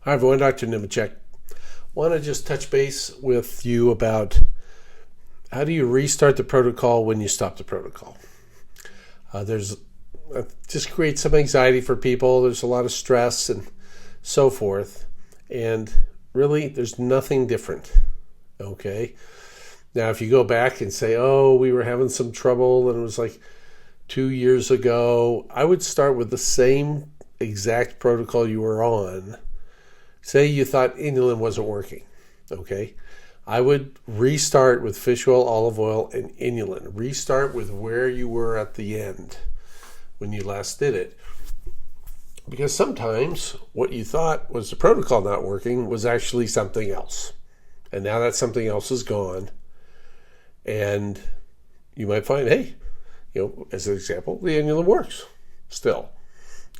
Hi everyone, Dr. Nemechek. Want to just touch base with you about how do you restart the protocol when you stop the protocol. There's just creates some anxiety for people. There's a lot of stress and so forth. And really, there's nothing different. Okay. Now, if you go back and say, oh, we were having some trouble and it was like 2 years ago, I would start with the same exact protocol you were on. Say you thought inulin wasn't working, okay? I would restart with fish oil, olive oil, and inulin. Restart with where you were at the end when you last did it. Because sometimes what you thought was the protocol not working was actually something else. And now that something else is gone. And you might find, hey, as an example, the inulin works still.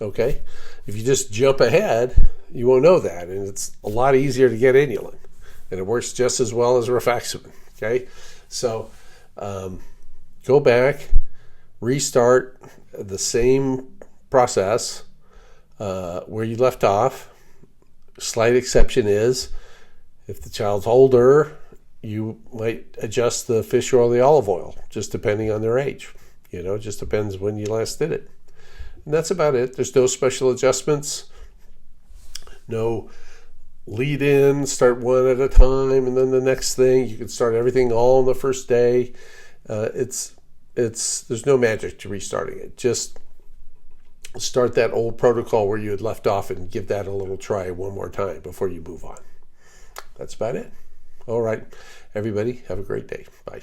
Okay? If you just jump ahead, you won't know that. And it's a lot easier to get inulin. And it works just as well as rifaximin. Okay? So go back, restart the same process where you left off. Slight exception is if the child's older, you might adjust the fish oil or the olive oil, just depending on their age. It just depends when you last did it. And that's about it. There's no special adjustments, no lead in, start one at a time, and then the next thing. You can start everything all on the first day. There's no magic to restarting it. Just start that old protocol where you had left off and give that a little try one more time before you move on. That's about it. All right, everybody, have a great day. Bye.